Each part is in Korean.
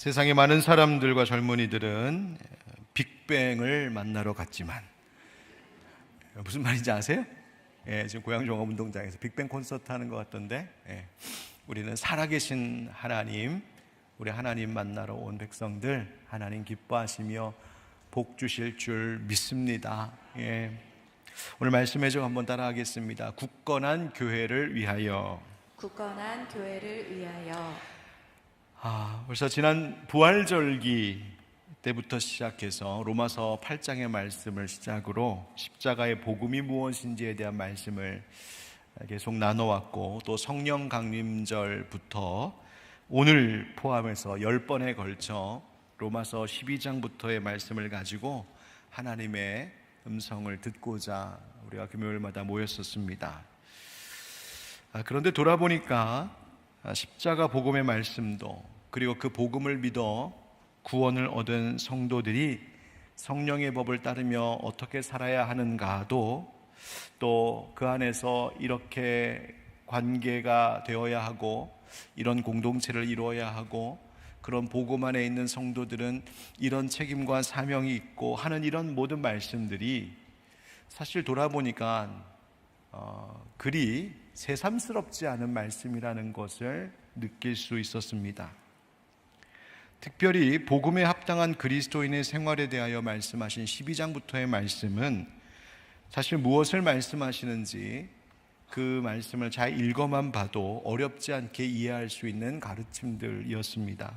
세상의 많은 사람들과 젊은이들은 빅뱅을 만나러 갔지만 무슨 말인지 아세요? 지금 고양종합운동장에서 빅뱅 콘서트 하는 것 같던데 우리는 살아계신 하나님, 우리 하나님 만나러 온 백성들 하나님 기뻐하시며 복 주실 줄 믿습니다. 오늘 말씀 해적 한번 따라하겠습니다. 굳건한 교회를 위하여. 굳건한 교회를 위하여. 벌써 지난 부활절기 때부터 시작해서 로마서 8장의 말씀을 시작으로 십자가의 복음이 무엇인지에 대한 말씀을 계속 나눠왔고, 또 성령 강림절부터 오늘 포함해서 10번에 걸쳐 로마서 12장부터의 말씀을 가지고 하나님의 음성을 듣고자 우리가 금요일마다 모였었습니다. 그런데 돌아보니까 십자가 복음의 말씀도, 그리고 그 복음을 믿어 구원을 얻은 성도들이 성령의 법을 따르며 어떻게 살아야 하는가도, 또 그 안에서 이렇게 관계가 되어야 하고 이런 공동체를 이루어야 하고, 그런 복음 안에 있는 성도들은 이런 책임과 사명이 있고 하는 이런 모든 말씀들이 사실 돌아보니까 그리 새삼스럽지 않은 말씀이라는 것을 느낄 수 있었습니다. 특별히 복음에 합당한 그리스도인의 생활에 대하여 말씀하신 12장부터의 말씀은 사실 무엇을 말씀하시는지 그 말씀을 잘 읽어만 봐도 어렵지 않게 이해할 수 있는 가르침들이었습니다.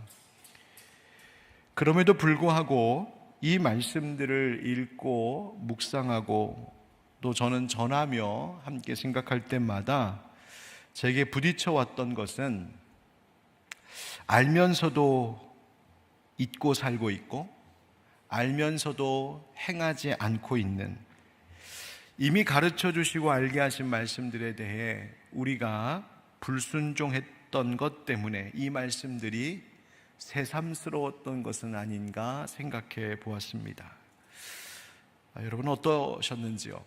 그럼에도 불구하고 이 말씀들을 읽고 묵상하고 또 저는 전하며 함께 생각할 때마다 제게 부딪혀 왔던 것은 알면서도 잊고 살고 있고 알면서도 행하지 않고 있는, 이미 가르쳐 주시고 알게 하신 말씀들에 대해 우리가 불순종했던 것 때문에 이 말씀들이 새삼스러웠던 것은 아닌가 생각해 보았습니다. 여러분 어떠셨는지요?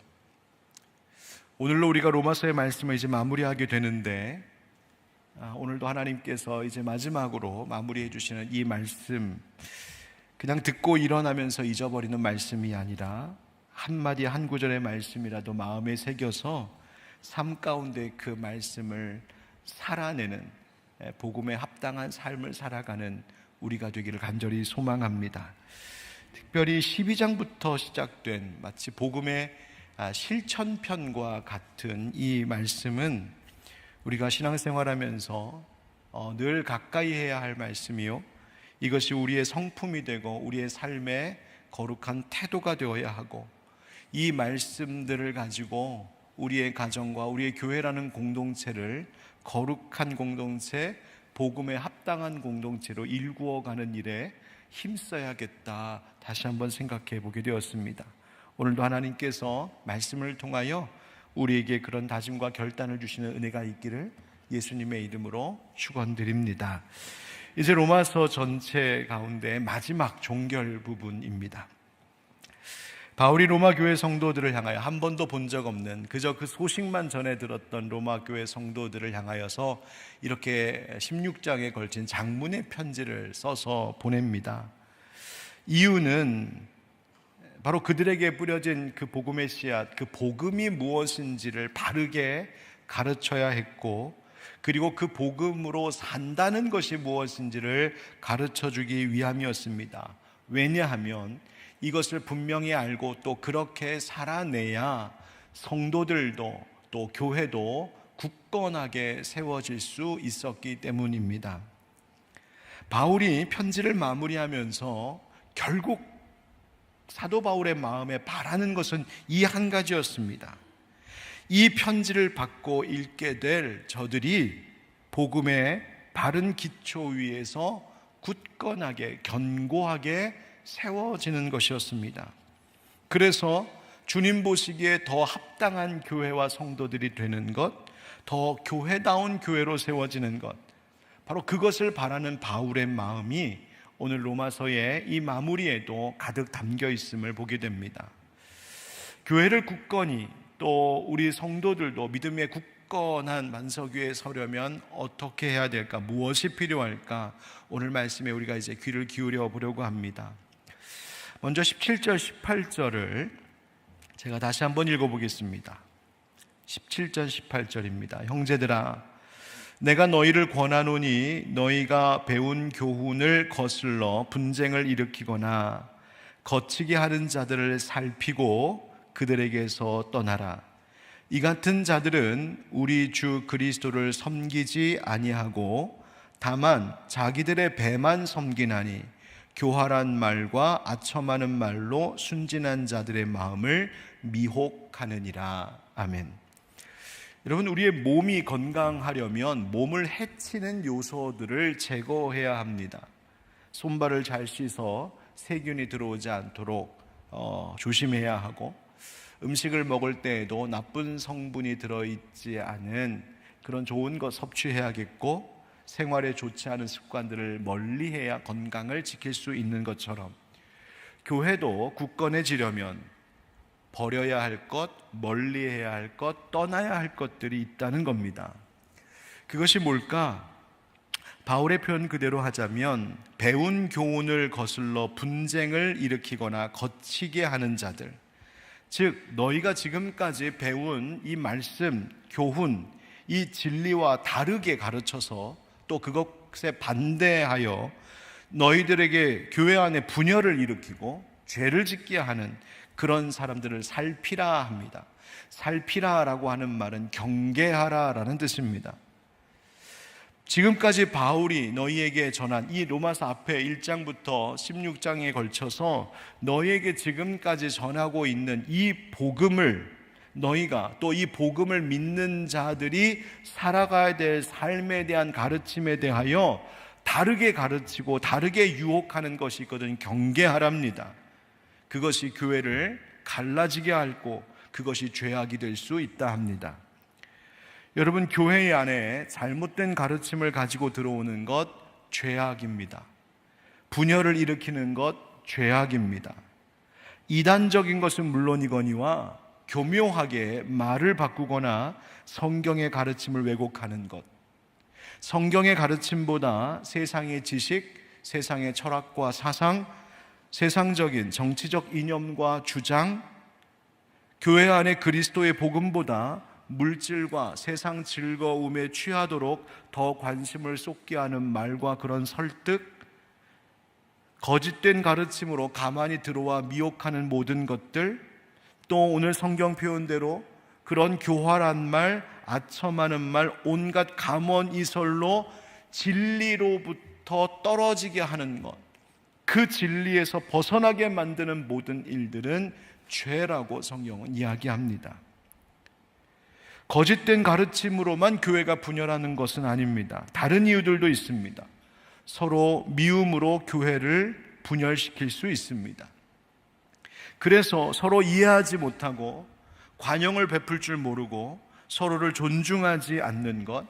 오늘로 우리가 로마서의 말씀을 이제 마무리하게 되는데, 오늘도 하나님께서 이제 마지막으로 마무리해 주시는 이 말씀, 그냥 듣고 일어나면서 잊어버리는 말씀이 아니라 한마디 한 구절의 말씀이라도 마음에 새겨서 삶 가운데 그 말씀을 살아내는, 복음에 합당한 삶을 살아가는 우리가 되기를 간절히 소망합니다. 특별히 12장부터 시작된 마치 복음의 실천편과 같은 이 말씀은 우리가 신앙생활하면서 늘 가까이 해야 할 말씀이요, 이것이 우리의 성품이 되고 우리의 삶의 거룩한 태도가 되어야 하고, 이 말씀들을 가지고 우리의 가정과 우리의 교회라는 공동체를 거룩한 공동체, 복음에 합당한 공동체로 일구어가는 일에 힘써야겠다, 다시 한번 생각해 보게 되었습니다. 오늘도 하나님께서 말씀을 통하여 우리에게 그런 다짐과 결단을 주시는 은혜가 있기를 예수님의 이름으로 축원드립니다. 이제 로마서 전체 가운데 마지막 종결 부분입니다. 바울이 로마 교회 성도들을 향하여 한 번도 본 적 없는, 그저 그 소식만 전해 들었던 로마 교회 성도들을 향하여서 이렇게 16장에 걸친 장문의 편지를 써서 보냅니다. 이유는 바로 그들에게 뿌려진 그 복음의 씨앗, 그 복음이 무엇인지를 바르게 가르쳐야 했고, 그리고 그 복음으로 산다는 것이 무엇인지를 가르쳐주기 위함이었습니다. 왜냐하면 이것을 분명히 알고 또 그렇게 살아내야 성도들도 또 교회도 굳건하게 세워질 수 있었기 때문입니다. 바울이 편지를 마무리하면서 결국 사도 바울의 마음에 바라는 것은 이 한 가지였습니다. 이 편지를 받고 읽게 될 저들이 복음의 바른 기초 위에서 굳건하게 견고하게 세워지는 것이었습니다. 그래서 주님 보시기에 더 합당한 교회와 성도들이 되는 것, 더 교회다운 교회로 세워지는 것, 바로 그것을 바라는 바울의 마음이 오늘 로마서의 이 마무리에도 가득 담겨 있음을 보게 됩니다. 교회를 굳건히, 또 우리 성도들도 믿음의 굳건한 만석 위에 서려면 어떻게 해야 될까? 무엇이 필요할까? 오늘 말씀에 우리가 이제 귀를 기울여 보려고 합니다. 먼저 17절, 18절을 제가 다시 한번 읽어보겠습니다. 17절, 18절입니다. 형제들아, 내가 너희를 권하노니 너희가 배운 교훈을 거슬러 분쟁을 일으키거나 거치게 하는 자들을 살피고 그들에게서 떠나라. 이 같은 자들은 우리 주 그리스도를 섬기지 아니하고 다만 자기들의 배만 섬기나니 교활한 말과 아첨하는 말로 순진한 자들의 마음을 미혹하느니라. 아멘. 여러분, 우리의 몸이 건강하려면 몸을 해치는 요소들을 제거해야 합니다. 손발을 잘 씻어 세균이 들어오지 않도록 조심해야 하고, 음식을 먹을 때에도 나쁜 성분이 들어있지 않은 그런 좋은 것 섭취해야겠고, 생활에 좋지 않은 습관들을 멀리해야 건강을 지킬 수 있는 것처럼 교회도 굳건해지려면 버려야 할 것, 멀리해야 할 것, 떠나야 할 것들이 있다는 겁니다. 그것이 뭘까? 바울의 표현 그대로 하자면 배운 교훈을 거슬러 분쟁을 일으키거나 거치게 하는 자들, 즉 너희가 지금까지 배운 이 말씀, 교훈, 이 진리와 다르게 가르쳐서 또 그것에 반대하여 너희들에게 교회 안에 분열을 일으키고 죄를 짓게 하는 그런 사람들을 살피라 합니다. 살피라라고 하는 말은 경계하라라는 뜻입니다. 지금까지 바울이 너희에게 전한 이 로마서 앞에 1장부터 16장에 걸쳐서 너희에게 지금까지 전하고 있는 이 복음을 너희가 또 이 복음을 믿는 자들이 살아가야 될 삶에 대한 가르침에 대하여 다르게 가르치고 다르게 유혹하는 것이 있거든. 경계하랍니다. 그것이 교회를 갈라지게 하고 그것이 죄악이 될 수 있다 합니다. 여러분, 교회 안에 잘못된 가르침을 가지고 들어오는 것 죄악입니다. 분열을 일으키는 것 죄악입니다. 이단적인 것은 물론이거니와 교묘하게 말을 바꾸거나 성경의 가르침을 왜곡하는 것, 성경의 가르침보다 세상의 지식, 세상의 철학과 사상, 세상적인 정치적 이념과 주장, 교회 안에 그리스도의 복음보다 물질과 세상 즐거움에 취하도록 더 관심을 쏟게 하는 말과 그런 설득, 거짓된 가르침으로 가만히 들어와 미혹하는 모든 것들, 또 오늘 성경 표현대로 그런 교활한 말, 아첨하는 말, 온갖 감언이설로 진리로부터 떨어지게 하는 것, 그 진리에서 벗어나게 만드는 모든 일들은 죄라고 성경은 이야기합니다. 거짓된 가르침으로만 교회가 분열하는 것은 아닙니다. 다른 이유들도 있습니다. 서로 미움으로 교회를 분열시킬 수 있습니다. 그래서 서로 이해하지 못하고 관용을 베풀 줄 모르고 서로를 존중하지 않는 것,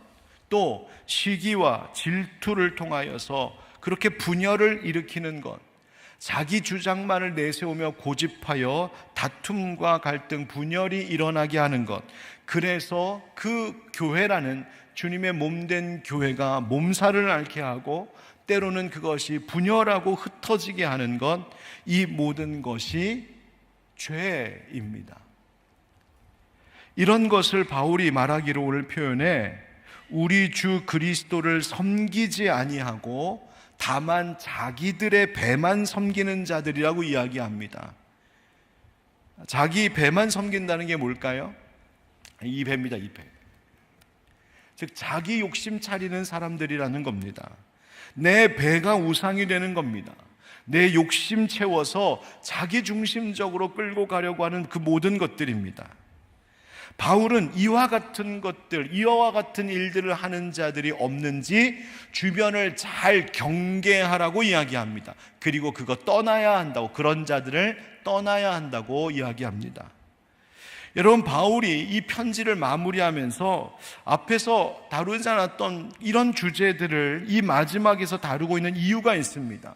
또 시기와 질투를 통하여서 그렇게 분열을 일으키는 것, 자기 주장만을 내세우며 고집하여 다툼과 갈등, 분열이 일어나게 하는 것, 그래서 그 교회라는 주님의 몸된 교회가 몸살을 앓게 하고 때로는 그것이 분열하고 흩어지게 하는 것, 이 모든 것이 죄입니다. 이런 것을 바울이 말하기로 오늘 표현해 우리 주 그리스도를 섬기지 아니하고 다만 자기들의 배만 섬기는 자들이라고 이야기합니다. 자기 배만 섬긴다는 게 뭘까요? 이 배입니다. 이 배. 즉 자기 욕심 차리는 사람들이라는 겁니다. 내 배가 우상이 되는 겁니다. 내 욕심 채워서 자기 중심적으로 끌고 가려고 하는 그 모든 것들입니다. 바울은 이와 같은 것들, 이와 같은 일들을 하는 자들이 없는지 주변을 잘 경계하라고 이야기합니다. 그리고 그거 떠나야 한다고, 그런 자들을 떠나야 한다고 이야기합니다. 여러분, 바울이 이 편지를 마무리하면서 앞에서 다루지 않았던 이런 주제들을 이 마지막에서 다루고 있는 이유가 있습니다.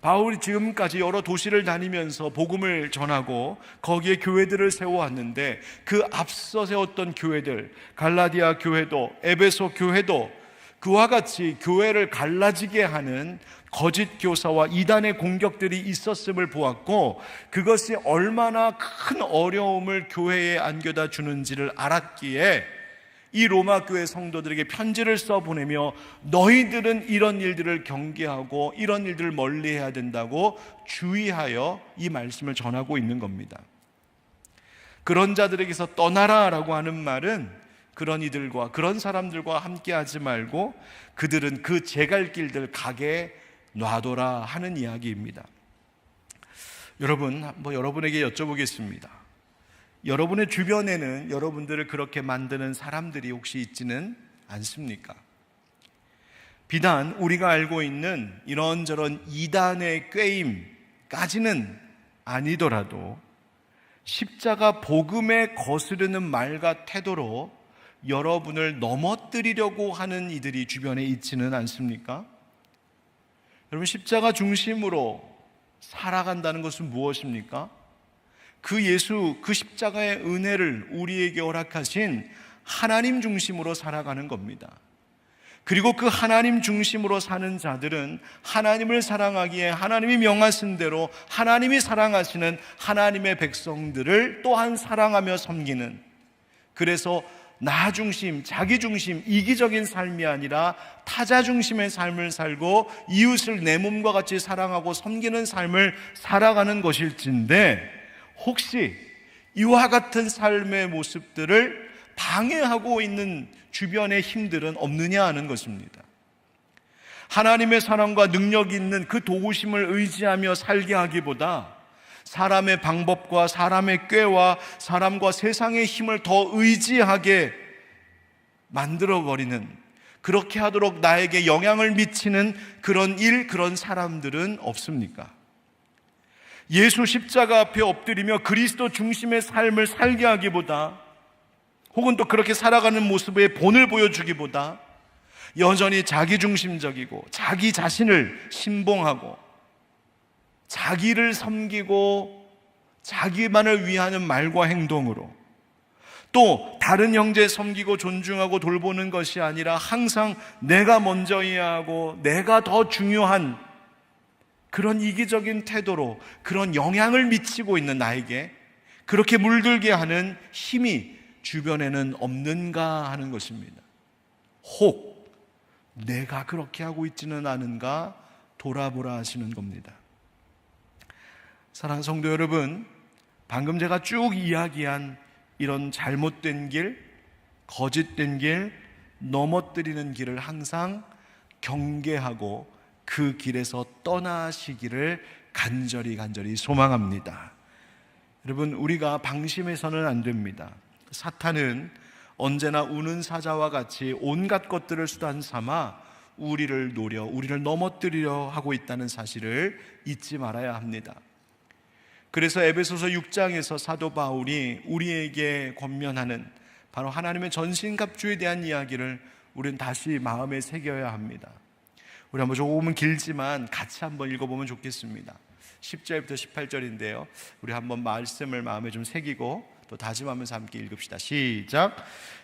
바울이 지금까지 여러 도시를 다니면서 복음을 전하고 거기에 교회들을 세워왔는데, 그 앞서 세웠던 교회들, 갈라디아 교회도 에베소 교회도 그와 같이 교회를 갈라지게 하는 거짓 교사와 이단의 공격들이 있었음을 보았고, 그것이 얼마나 큰 어려움을 교회에 안겨다 주는지를 알았기에 이 로마 교회 성도들에게 편지를 써보내며 너희들은 이런 일들을 경계하고 이런 일들을 멀리해야 된다고 주의하여 이 말씀을 전하고 있는 겁니다. 그런 자들에게서 떠나라라고 하는 말은 그런 이들과 그런 사람들과 함께하지 말고 그들은 그 제갈 길들 가게 놔둬라 하는 이야기입니다. 여러분, 여러분에게 여쭤보겠습니다. 여러분의 주변에는 여러분들을 그렇게 만드는 사람들이 혹시 있지는 않습니까? 비단 우리가 알고 있는 이런저런 이단의 꾀임까지는 아니더라도 십자가 복음에 거스르는 말과 태도로 여러분을 넘어뜨리려고 하는 이들이 주변에 있지는 않습니까? 여러분, 십자가 중심으로 살아간다는 것은 무엇입니까? 그 예수, 그 십자가의 은혜를 우리에게 허락하신 하나님 중심으로 살아가는 겁니다. 그리고 그 하나님 중심으로 사는 자들은 하나님을 사랑하기에 하나님이 명하신 대로 하나님이 사랑하시는 하나님의 백성들을 또한 사랑하며 섬기는, 그래서 나 중심, 자기 중심, 이기적인 삶이 아니라 타자 중심의 삶을 살고 이웃을 내 몸과 같이 사랑하고 섬기는 삶을 살아가는 것일진데, 혹시 이와 같은 삶의 모습들을 방해하고 있는 주변의 힘들은 없느냐 하는 것입니다. 하나님의 사랑과 능력이 있는 그 도우심을 의지하며 살게 하기보다 사람의 방법과 사람의 꾀와 사람과 세상의 힘을 더 의지하게 만들어버리는, 그렇게 하도록 나에게 영향을 미치는 그런 일, 그런 사람들은 없습니까? 예수 십자가 앞에 엎드리며 그리스도 중심의 삶을 살게 하기보다, 혹은 또 그렇게 살아가는 모습의 본을 보여주기보다 여전히 자기중심적이고 자기 자신을 신봉하고 자기를 섬기고 자기만을 위하는 말과 행동으로, 또 다른 형제 섬기고 존중하고 돌보는 것이 아니라 항상 내가 먼저여야 하고 내가 더 중요한 그런 이기적인 태도로 그런 영향을 미치고 있는 나에게 그렇게 물들게 하는 힘이 주변에는 없는가 하는 것입니다. 혹 내가 그렇게 하고 있지는 않은가 돌아보라 하시는 겁니다. 사랑하는 성도 여러분, 방금 제가 쭉 이야기한 이런 잘못된 길, 거짓된 길, 넘어뜨리는 길을 항상 경계하고 그 길에서 떠나시기를 간절히 소망합니다. 여러분, 우리가 방심해서는 안 됩니다. 사탄은 언제나 우는 사자와 같이 온갖 것들을 수단 삼아 우리를 노려, 우리를 넘어뜨리려 하고 있다는 사실을 잊지 말아야 합니다. 그래서 에베소서 6장에서 사도 바울이 우리에게 권면하는 바로 하나님의 전신갑주에 대한 이야기를 우리는 다시 마음에 새겨야 합니다. 우리 한번 조금은 길지만 같이 한번 읽어보면 좋겠습니다. 10절부터 18절인데요. 우리 한번 말씀을 마음에 좀 새기고 또 다짐하면서 함께 읽읍시다. 시작.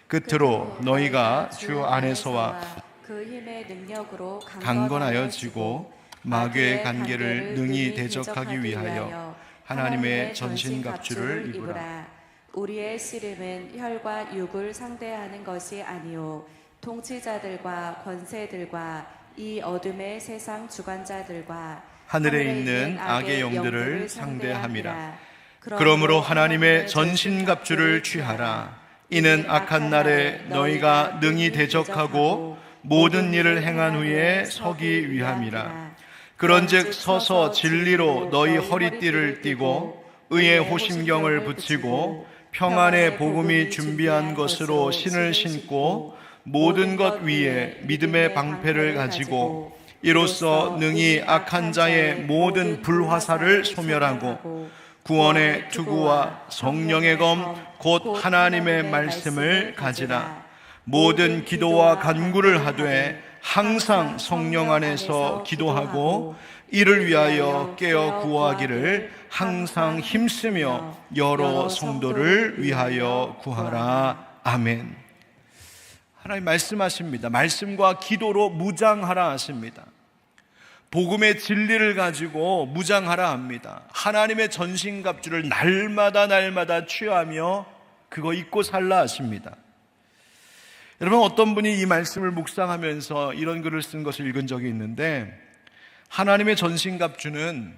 끝으로 너희가 주 안에서와 그 힘의 능력으로 강건하여지고 마귀의 관계를 능히 대적하기 위하여 하나님의 전신갑주를 입으라. 우리의 씨름은 혈과 육을 상대하는 것이 아니요 통치자들과 권세들과 이 어둠의 세상 주관자들과 하늘에 있는 악의 영들을 상대함이라. 그러므로 하나님의 전신갑주를 취하라. 이는 악한 날에 너희가 능히 대적하고 모든 일을 행한 후에 서기 위함이라. 그런즉 서서 진리로 너희 허리띠를 띠고 의의 호심경을 붙이고 평안의 복음이 준비한 것으로 신을 신고 모든 것 위에 믿음의 방패를 가지고 이로써 능히 악한 자의 모든 불화살을 소멸하고 구원의 투구와 성령의 검 곧 하나님의 말씀을 가지라. 모든 기도와 간구를 하되 항상 성령 안에서 기도하고 이를 위하여 깨어 구하기를 항상 힘쓰며 여러 성도를 위하여 구하라. 아멘. 하나님 말씀하십니다. 말씀과 기도로 무장하라 하십니다. 복음의 진리를 가지고 무장하라 합니다. 하나님의 전신갑주를 날마다 취하며 그거 입고 살라 하십니다. 여러분, 어떤 분이 이 말씀을 묵상하면서 이런 글을 쓴 것을 읽은 적이 있는데, 하나님의 전신갑주는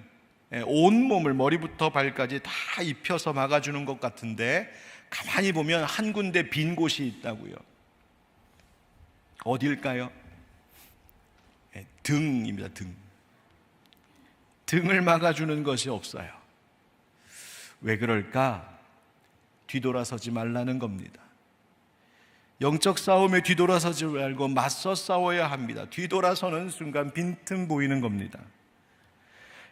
온몸을 머리부터 발까지 다 입혀서 막아주는 것 같은데, 가만히 보면 한 군데 빈 곳이 있다고요. 어딜까요? 등입니다. 등을 막아주는 것이 없어요. 왜 그럴까? 뒤돌아서지 말라는 겁니다. 영적 싸움에 뒤돌아서지 말고 맞서 싸워야 합니다. 뒤돌아서는 순간 빈틈 보이는 겁니다.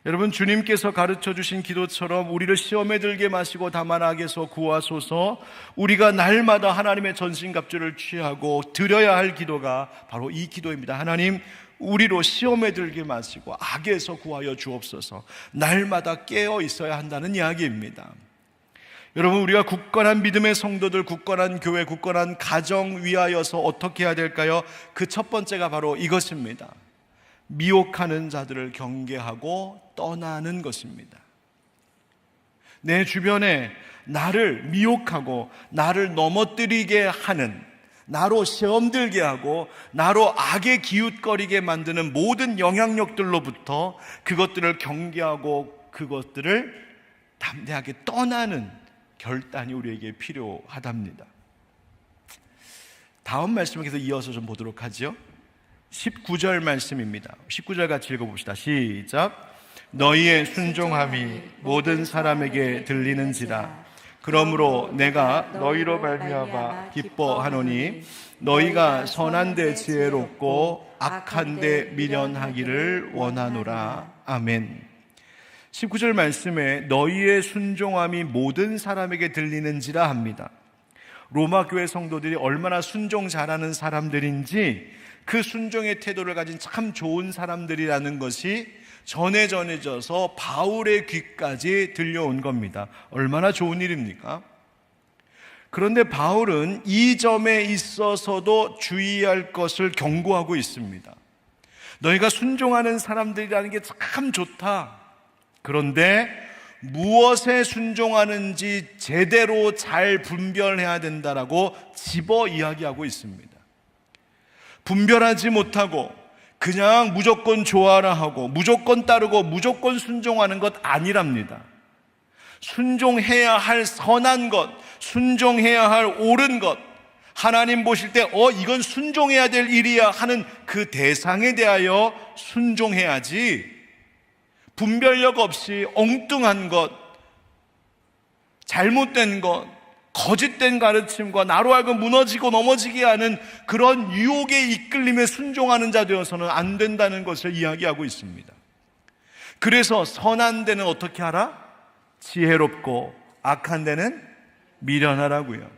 여러분, 주님께서 가르쳐 주신 기도처럼 우리를 시험에 들게 마시고 다만 악에서 구하소서, 우리가 날마다 하나님의 전신갑주를 취하고 드려야 할 기도가 바로 이 기도입니다. 하나님, 우리로 시험에 들게 마시고 악에서 구하여 주옵소서. 날마다 깨어 있어야 한다는 이야기입니다. 여러분, 우리가 굳건한 믿음의 성도들, 굳건한 교회, 굳건한 가정 위하여서 어떻게 해야 될까요? 그 첫 번째가 바로 이것입니다. 미혹하는 자들을 경계하고 떠나는 것입니다. 내 주변에 나를 미혹하고 나를 넘어뜨리게 하는, 나로 시험 들게 하고 나로 악에 기웃거리게 만드는 모든 영향력들로부터 그것들을 경계하고 그것들을 담대하게 떠나는 결단이 우리에게 필요하답니다. 다음 말씀을 계속 이어서 좀 보도록 하죠. 19절 말씀입니다. 19절 같이 읽어봅시다. 시작. 너희의 순종함이 모든 사람에게 들리는지라. 그러므로 내가 너희로 말미암아 기뻐하노니 너희가 선한 데 지혜롭고 악한 데 미련하기를 원하노라. 아멘. 19절 말씀에 너희의 순종함이 모든 사람에게 들리는지라 합니다. 로마 교회 성도들이 얼마나 순종 잘하는 사람들인지, 그 순종의 태도를 가진 참 좋은 사람들이라는 것이 전해져서 바울의 귀까지 들려온 겁니다. 얼마나 좋은 일입니까? 그런데 바울은 이 점에 있어서도 주의할 것을 경고하고 있습니다. 너희가 순종하는 사람들이라는 게 참 좋다. 그런데 무엇에 순종하는지 제대로 잘 분별해야 된다라고 집어 이야기하고 있습니다. 분별하지 못하고 그냥 무조건 좋아라 하고 무조건 따르고 무조건 순종하는 것 아니랍니다. 순종해야 할 선한 것, 순종해야 할 옳은 것, 하나님 보실 때 이건 순종해야 될 일이야 하는 그 대상에 대하여 순종해야지, 분별력 없이 엉뚱한 것, 잘못된 것, 거짓된 가르침과 나로 하여금 무너지고 넘어지게 하는 그런 유혹에 이끌림에 순종하는 자 되어서는 안 된다는 것을 이야기하고 있습니다. 그래서 선한 데는 어떻게 하라? 지혜롭고 악한 데는 미련하라고요.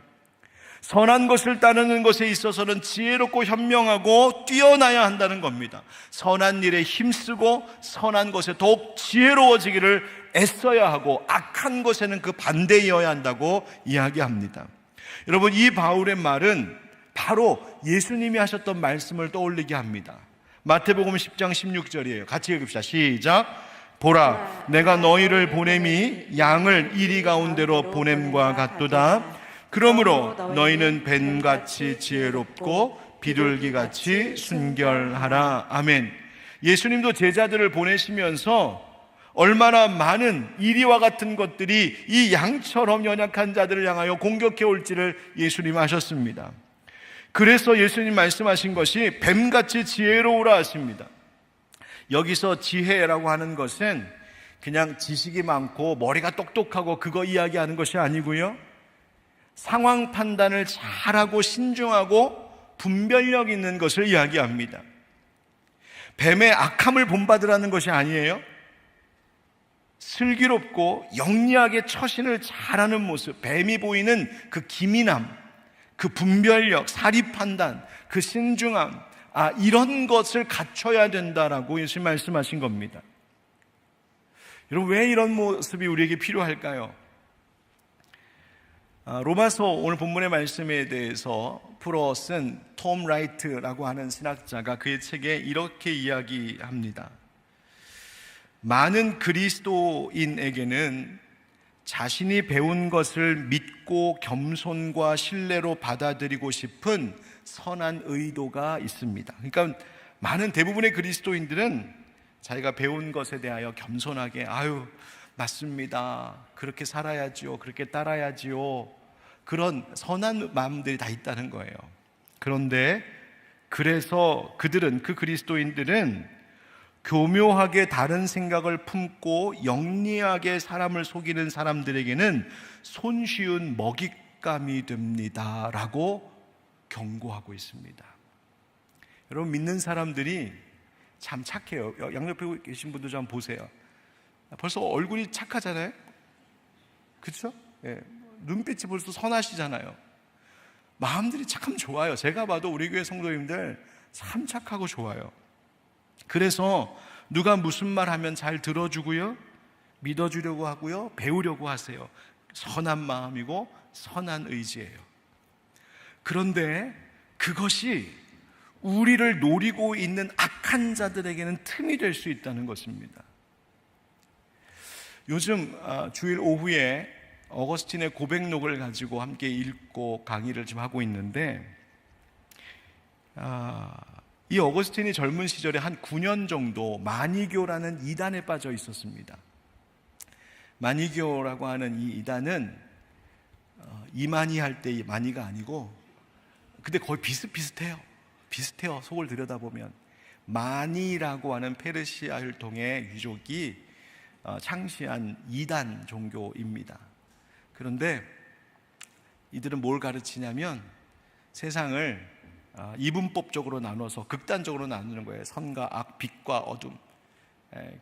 선한 것을 따르는 것에 있어서는 지혜롭고 현명하고 뛰어나야 한다는 겁니다. 선한 일에 힘쓰고 선한 것에 더욱 지혜로워지기를 애써야 하고 악한 것에는 그 반대이어야 한다고 이야기합니다. 여러분, 이 바울의 말은 바로 예수님이 하셨던 말씀을 떠올리게 합니다. 마태복음 10장 16절이에요. 같이 읽읍시다. 시작. 보라, 내가 너희를 보냄이 양을 이리 가운데로 보냄과 같도다. 그러므로 너희는 뱀같이 지혜롭고 비둘기같이 순결하라. 아멘. 예수님도 제자들을 보내시면서 얼마나 많은 이리와 같은 것들이 이 양처럼 연약한 자들을 향하여 공격해 올지를 예수님 아셨습니다. 그래서 예수님 말씀하신 것이 뱀같이 지혜로우라 하십니다. 여기서 지혜라고 하는 것은 그냥 지식이 많고 머리가 똑똑하고 그거 이야기하는 것이 아니고요, 상황 판단을 잘하고 신중하고 분별력 있는 것을 이야기합니다. 뱀의 악함을 본받으라는 것이 아니에요. 슬기롭고 영리하게 처신을 잘하는 모습, 뱀이 보이는 그 기민함, 그 분별력, 사리 판단, 그 신중함, 이런 것을 갖춰야 된다라고 예수님 말씀하신 겁니다. 여러분, 왜 이런 모습이 우리에게 필요할까요? 로마서 오늘 본문의 말씀에 대해서 풀어 쓴 톰 라이트라고 하는 신학자가 그의 책에 이렇게 이야기합니다. 많은 그리스도인에게는 자신이 배운 것을 믿고 겸손과 신뢰로 받아들이고 싶은 선한 의도가 있습니다. 그러니까 많은 대부분의 그리스도인들은 자기가 배운 것에 대하여 겸손하게 맞습니다. 그렇게 살아야지요. 그렇게 따라야지요. 그런 선한 마음들이 다 있다는 거예요. 그런데 그래서 그 그리스도인들은 교묘하게 다른 생각을 품고 영리하게 사람을 속이는 사람들에게는 손쉬운 먹잇감이 됩니다 라고 경고하고 있습니다. 여러분, 믿는 사람들이 참 착해요. 양옆에 계신 분들 좀 보세요. 벌써 얼굴이 착하잖아요. 그렇죠? 눈빛이 벌써 선하시잖아요. 마음들이 참 좋아요. 제가 봐도 우리 교회 성도님들 참 착하고 좋아요. 그래서 누가 무슨 말 하면 잘 들어주고요, 믿어주려고 하고요, 배우려고 하세요. 선한 마음이고 선한 의지예요. 그런데 그것이 우리를 노리고 있는 악한 자들에게는 틈이 될 수 있다는 것입니다. 요즘 주일 오후에 어거스틴의 고백록을 가지고 함께 읽고 강의를 좀 하고 있는데, 이 어거스틴이 젊은 시절에 한 9년 정도 마니교라는 이단에 빠져 있었습니다. 마니교라고 하는 이 이단은 이만희 할 때 마니가 아니고, 근데 거의 비슷해요. 속을 들여다보면. 마니라고 하는 페르시아 혈통의 유족이 창시한 이단 종교입니다. 그런데 이들은 뭘 가르치냐면 세상을 이분법적으로 나눠서 극단적으로 나누는 거예요. 선과 악, 빛과 어둠.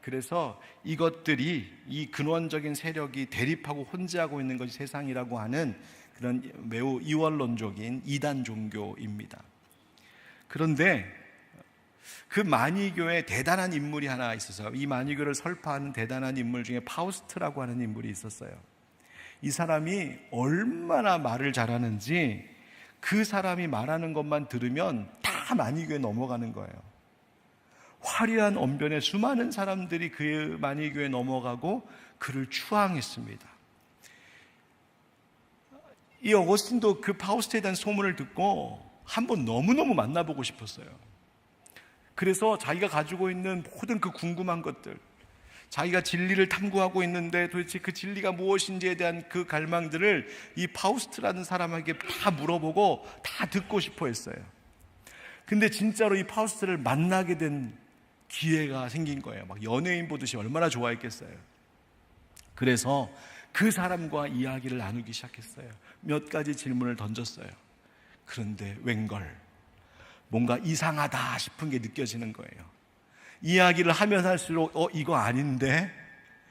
그래서 이것들이, 이 근원적인 세력이 대립하고 혼재하고 있는 것이 세상이라고 하는 그런 매우 이원론적인 이단 종교입니다. 그런데 그 마니교에 대단한 인물이 하나 있어서, 이 마니교를 설파하는 대단한 인물 중에 파우스트라고 하는 인물이 있었어요. 이 사람이 얼마나 말을 잘하는지 그 사람이 말하는 것만 들으면 다 마니교에 넘어가는 거예요. 화려한 언변에 수많은 사람들이 그 마니교에 넘어가고 그를 추앙했습니다. 이 어거스틴도 그 파우스트에 대한 소문을 듣고 한번 너무너무 만나보고 싶었어요. 그래서 자기가 가지고 있는 모든 그 궁금한 것들, 자기가 진리를 탐구하고 있는데 도대체 그 진리가 무엇인지에 대한 그 갈망들을 이 파우스트라는 사람에게 다 물어보고 다 듣고 싶어 했어요. 근데 진짜로 이 파우스트를 만나게 된 기회가 생긴 거예요. 막 연예인 보듯이 얼마나 좋아했겠어요. 그래서 그 사람과 이야기를 나누기 시작했어요. 몇 가지 질문을 던졌어요. 그런데 웬걸 뭔가 이상하다 싶은 게 느껴지는 거예요. 이야기를 하면 할수록 이거 아닌데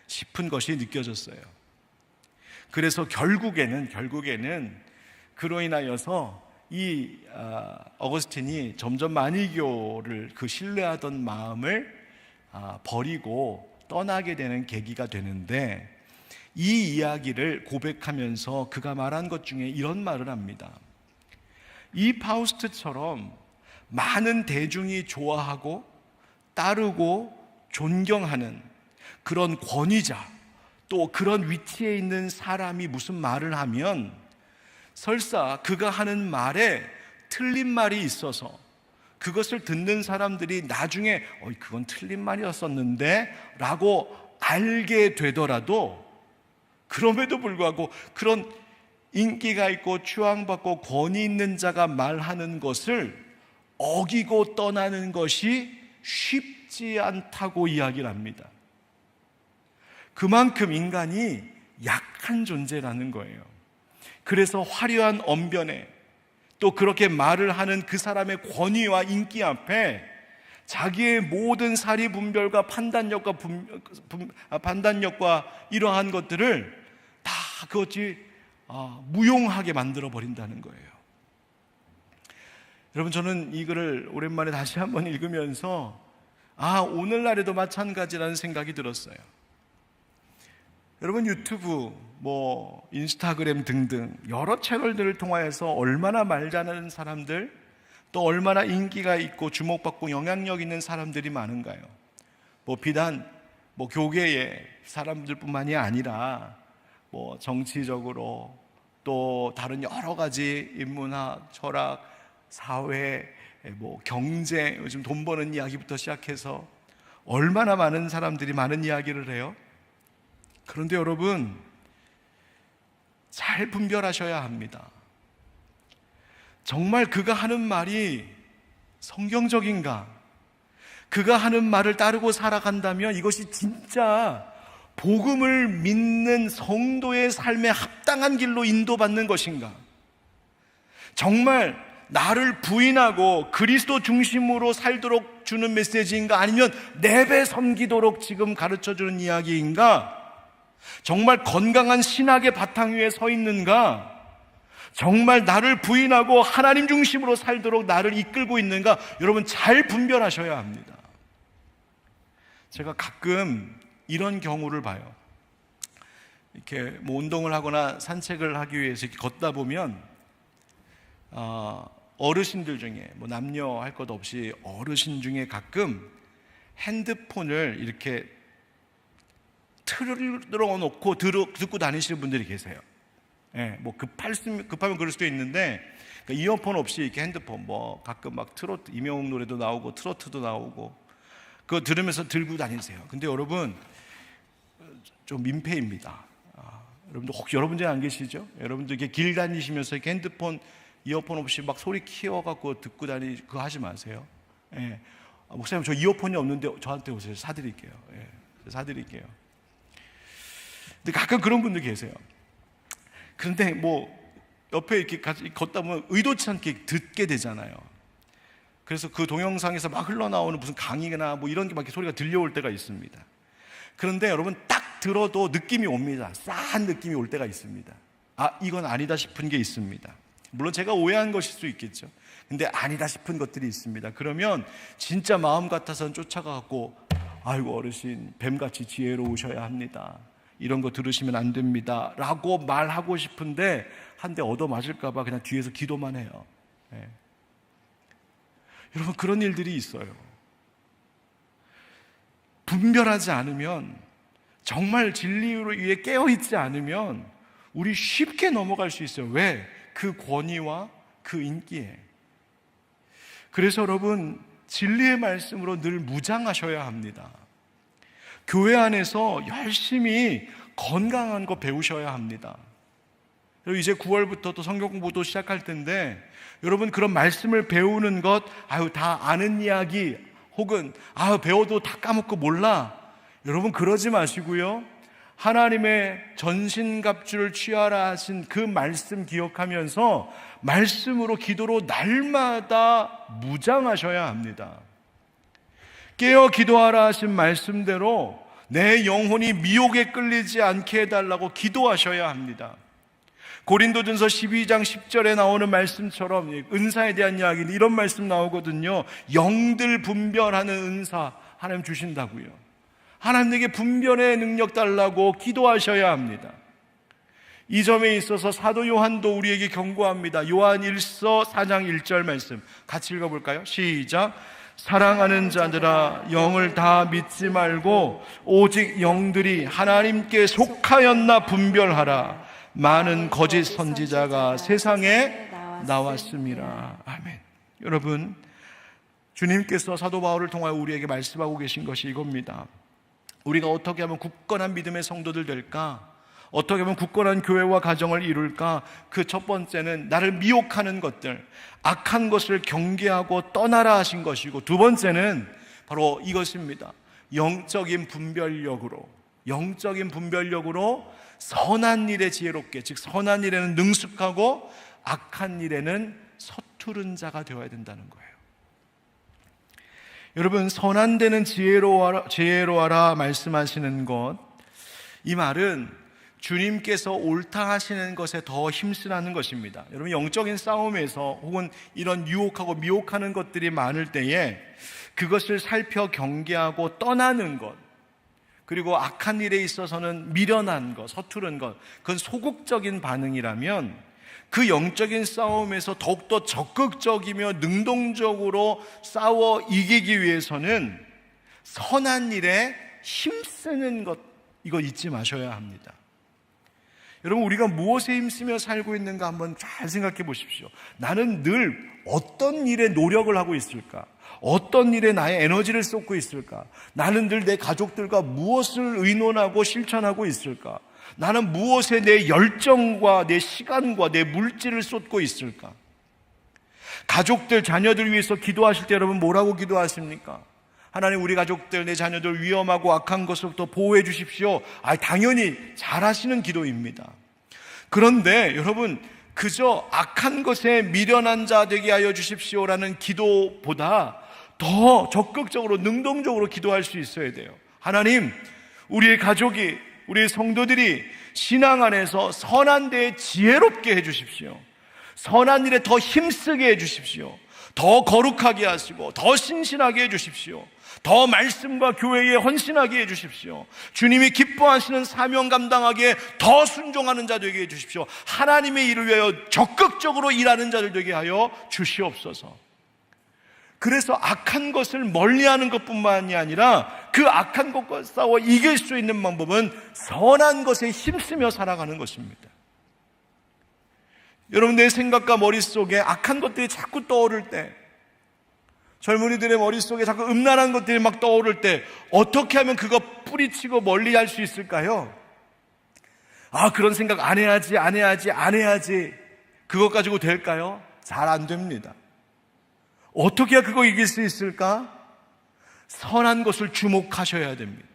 싶은 것이 느껴졌어요. 그래서 결국에는 그로 인하여서 이 어거스틴이 점점 마니교를 그 신뢰하던 마음을 버리고 떠나게 되는 계기가 되는데, 이 이야기를 고백하면서 그가 말한 것 중에 이런 말을 합니다. 이 파우스트처럼 많은 대중이 좋아하고 따르고 존경하는 그런 권위자, 또 그런 위치에 있는 사람이 무슨 말을 하면 설사 그가 하는 말에 틀린 말이 있어서 그것을 듣는 사람들이 나중에 그건 틀린 말이었었는데 라고 알게 되더라도, 그럼에도 불구하고 그런 인기가 있고 추앙받고 권위 있는 자가 말하는 것을 어기고 떠나는 것이 쉽지 않다고 이야기를 합니다. 그만큼 인간이 약한 존재라는 거예요. 그래서 화려한 언변에 또 그렇게 말을 하는 그 사람의 권위와 인기 앞에 자기의 모든 사리분별과 판단력과 이러한 것들을 다 그것이 무용하게 만들어 버린다는 거예요. 여러분, 저는 이 글을 오랜만에 다시 한번 읽으면서 오늘날에도 마찬가지라는 생각이 들었어요. 여러분, 유튜브, 인스타그램 등등 여러 채널들을 통하여서 얼마나 말 잘하는 사람들, 또 얼마나 인기가 있고 주목받고 영향력 있는 사람들이 많은가요? 비단 교계의 사람들뿐만이 아니라 정치적으로 또 다른 여러 가지 인문학, 철학, 사회, 경제, 요즘 돈 버는 이야기부터 시작해서 얼마나 많은 사람들이 많은 이야기를 해요. 그런데 여러분, 잘 분별하셔야 합니다. 정말 그가 하는 말이 성경적인가? 그가 하는 말을 따르고 살아간다면 이것이 진짜 복음을 믿는 성도의 삶에 합당한 길로 인도받는 것인가? 정말 나를 부인하고 그리스도 중심으로 살도록 주는 메시지인가? 아니면 내배 섬기도록 지금 가르쳐주는 이야기인가? 정말 건강한 신학의 바탕 위에 서 있는가? 정말 나를 부인하고 하나님 중심으로 살도록 나를 이끌고 있는가? 여러분, 잘 분별하셔야 합니다. 제가 가끔 이런 경우를 봐요. 이렇게 운동을 하거나 산책을 하기 위해서 이렇게 걷다 보면 어르신들 중에 남녀 할 것 없이 어르신 중에 가끔 핸드폰을 이렇게 틀어 놓고 듣고 다니시는 분들이 계세요. 급하면 그럴 수도 있는데, 그러니까 이어폰 없이 이렇게 핸드폰, 가끔 트로트, 임영웅 노래도 나오고 트로트도 나오고 그거 들으면서 들고 다니세요. 근데 여러분, 좀 민폐입니다. 여러분들 혹시 여러분 중에 안 계시죠? 여러분들 이렇게 길 다니시면서 이렇게 핸드폰, 이어폰 없이 소리 키워갖고 듣고 그거 하지 마세요. 목사님, 저 이어폰이 없는데 저한테 오세요. 사드릴게요. 사드릴게요. 근데 가끔 그런 분들 계세요. 그런데 옆에 이렇게 같이 걷다 보면 의도치 않게 듣게 되잖아요. 그래서 그 동영상에서 막 흘러나오는 무슨 강의나 이런 게 막 소리가 들려올 때가 있습니다. 그런데 여러분, 딱 들어도 느낌이 옵니다. 싸한 느낌이 올 때가 있습니다. 이건 아니다 싶은 게 있습니다. 물론 제가 오해한 것일 수 있겠죠. 근데 아니다 싶은 것들이 있습니다. 그러면 진짜 마음 같아서는 쫓아가고, 아이고 어르신, 뱀같이 지혜로우셔야 합니다. 이런 거 들으시면 안 됩니다 라고 말하고 싶은데 한 대 얻어 맞을까 봐 그냥 뒤에서 기도만 해요. 여러분, 그런 일들이 있어요. 분별하지 않으면, 정말 진리로 위에 깨어있지 않으면 우리 쉽게 넘어갈 수 있어요. 왜? 그 권위와 그 인기에. 그래서 여러분, 진리의 말씀으로 늘 무장하셔야 합니다. 교회 안에서 열심히 건강한 거 배우셔야 합니다. 그리고 이제 9월부터 또 성경 공부도 시작할 텐데, 여러분, 그런 말씀을 배우는 것, 다 아는 이야기, 혹은 배워도 다 까먹고 몰라, 여러분 그러지 마시고요, 하나님의 전신갑주를 취하라 하신 그 말씀 기억하면서 말씀으로, 기도로 날마다 무장하셔야 합니다. 깨어 기도하라 하신 말씀대로 내 영혼이 미혹에 끌리지 않게 해달라고 기도하셔야 합니다. 고린도전서 12장 10절에 나오는 말씀처럼 은사에 대한 이야기는 이런 말씀 나오거든요. 영들 분별하는 은사 하나님 주신다고요. 하나님에게 분별의 능력 달라고 기도하셔야 합니다. 이 점에 있어서 사도 요한도 우리에게 경고합니다. 요한 1서 4장 1절 말씀 같이 읽어볼까요? 시작. 사랑하는 자들아, 영을 다 믿지 말고 오직 영들이 하나님께 속하였나 분별하라. 많은 거짓 선지자가 세상에 나왔습니다. 아멘. 여러분, 주님께서 사도 바울을 통하여 우리에게 말씀하고 계신 것이 이겁니다. 우리가 어떻게 하면 굳건한 믿음의 성도들 될까? 어떻게 하면 굳건한 교회와 가정을 이룰까? 그 첫 번째는 나를 미혹하는 것들, 악한 것을 경계하고 떠나라 하신 것이고, 두 번째는 바로 이것입니다. 영적인 분별력으로 선한 일에 지혜롭게, 즉 선한 일에는 능숙하고 악한 일에는 서투른 자가 되어야 된다는 거예요. 여러분, 선한 데는 지혜로워라 말씀하시는 것, 이 말은 주님께서 옳다 하시는 것에 더 힘쓰라는 것입니다. 여러분, 영적인 싸움에서 혹은 이런 유혹하고 미혹하는 것들이 많을 때에 그것을 살펴 경계하고 떠나는 것, 그리고 악한 일에 있어서는 미련한 것, 서투른 것, 그건 소극적인 반응이라면 그 영적인 싸움에서 더욱더 적극적이며 능동적으로 싸워 이기기 위해서는 선한 일에 힘쓰는 것, 이거 잊지 마셔야 합니다. 여러분, 우리가 무엇에 힘쓰며 살고 있는가 한번 잘 생각해 보십시오. 나는 늘 어떤 일에 노력을 하고 있을까? 어떤 일에 나의 에너지를 쏟고 있을까? 나는 늘 내 가족들과 무엇을 의논하고 실천하고 있을까? 나는 무엇에 내 열정과 내 시간과 내 물질을 쏟고 있을까? 가족들, 자녀들 위해서 기도하실 때 여러분 뭐라고 기도하십니까? 하나님, 우리 가족들, 내 자녀들 위험하고 악한 것으로부터 보호해 주십시오. 당연히 잘하시는 기도입니다. 그런데 여러분, 그저 악한 것에 미련한 자 되게 하여 주십시오라는 기도보다 더 적극적으로 능동적으로 기도할 수 있어야 돼요. 하나님, 우리의 가족이, 우리의 성도들이 신앙 안에서 선한 데에 지혜롭게 해 주십시오. 선한 일에 더 힘쓰게 해 주십시오. 더 거룩하게 하시고 더 신실하게 해 주십시오. 더 말씀과 교회에 헌신하게 해 주십시오. 주님이 기뻐하시는 사명 감당하기에 더 순종하는 자 되게 해 주십시오. 하나님의 일을 위하여 적극적으로 일하는 자들 되게 하여 주시옵소서. 그래서 악한 것을 멀리하는 것뿐만이 아니라 그 악한 것과 싸워 이길 수 있는 방법은 선한 것에 힘쓰며 살아가는 것입니다. 여러분, 내 생각과 머릿속에 악한 것들이 자꾸 떠오를 때, 젊은이들의 머릿속에 자꾸 음란한 것들이 막 떠오를 때 어떻게 하면 그거 뿌리치고 멀리할 수 있을까요? 그런 생각 안 해야지. 그것 가지고 될까요? 잘 안 됩니다. 어떻게 해야 그거 이길 수 있을까? 선한 것을 주목하셔야 됩니다.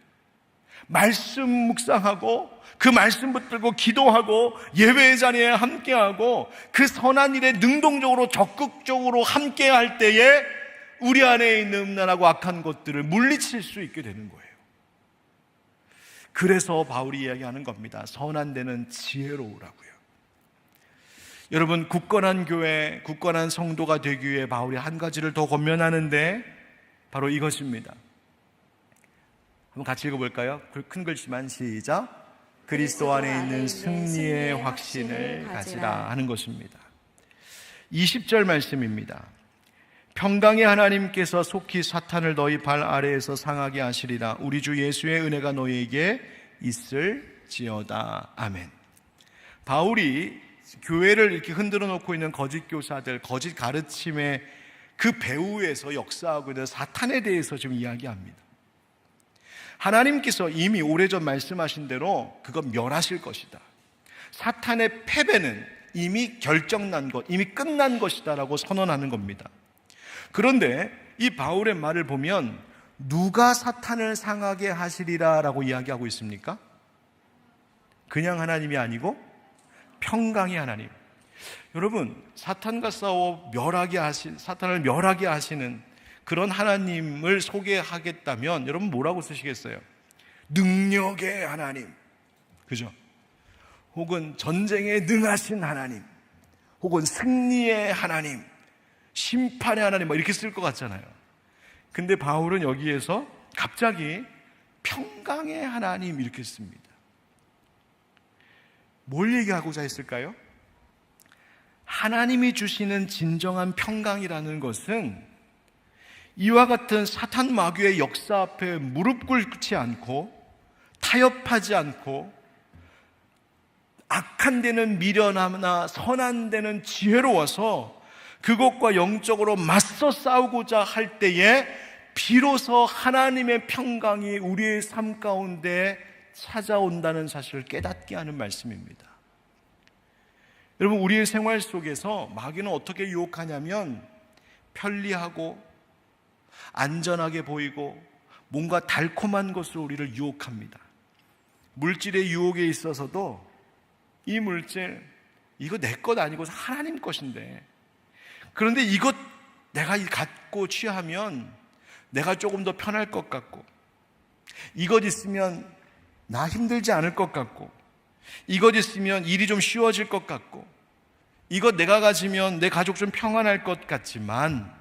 말씀 묵상하고 그 말씀 붙들고 기도하고 예배의 자리에 함께하고 그 선한 일에 능동적으로 적극적으로 함께할 때에 우리 안에 있는 음란하고 악한 것들을 물리칠 수 있게 되는 거예요. 그래서 바울이 이야기하는 겁니다. 선한 데는 지혜로우라고요. 여러분, 굳건한 교회, 굳건한 성도가 되기 위해 바울이 한 가지를 더 권면하는데 바로 이것입니다. 한번 같이 읽어볼까요? 큰 글씨만 시작. 그리스도 안에 있는 승리의 확신을 가지라 하는 것입니다. 20절 말씀입니다. 평강의 하나님께서 속히 사탄을 너희 발 아래에서 상하게 하시리라. 우리 주 예수의 은혜가 너희에게 있을지어다. 아멘. 바울이 교회를 이렇게 흔들어 놓고 있는 거짓 교사들, 거짓 가르침의 그 배후에서 역사하고 있는 사탄에 대해서 좀 이야기합니다. 하나님께서 이미 오래전 말씀하신 대로 그건 멸하실 것이다. 사탄의 패배는 이미 결정난 것, 이미 끝난 것이다 라고 선언하는 겁니다. 그런데 이 바울의 말을 보면 누가 사탄을 상하게 하시리라 라고 이야기하고 있습니까? 그냥 하나님이 아니고 평강의 하나님. 여러분, 사탄과 싸워 사탄을 멸하게 하시는 그런 하나님을 소개하겠다면 여러분 뭐라고 쓰시겠어요? 능력의 하나님, 그죠? 혹은 전쟁에 능하신 하나님, 혹은 승리의 하나님, 심판의 하나님, 이렇게 쓸 것 같잖아요. 근데 바울은 여기에서 갑자기 평강의 하나님 이렇게 씁니다. 뭘 얘기하고자 했을까요? 하나님이 주시는 진정한 평강이라는 것은 이와 같은 사탄 마귀의 역사 앞에 무릎 꿇지 않고 타협하지 않고 악한 데는 미련하나 선한 데는 지혜로워서 그것과 영적으로 맞서 싸우고자 할 때에 비로소 하나님의 평강이 우리의 삶 가운데 찾아온다는 사실을 깨닫게 하는 말씀입니다. 여러분, 우리의 생활 속에서 마귀는 어떻게 유혹하냐면 편리하고 안전하게 보이고 뭔가 달콤한 것으로 우리를 유혹합니다. 물질의 유혹에 있어서도 이 물질, 이거 내 것 아니고 하나님 것인데, 그런데 이것 내가 갖고 취하면 내가 조금 더 편할 것 같고, 이것 있으면 나 힘들지 않을 것 같고, 이것 있으면 일이 좀 쉬워질 것 같고, 이것 내가 가지면 내 가족 좀 평안할 것 같지만,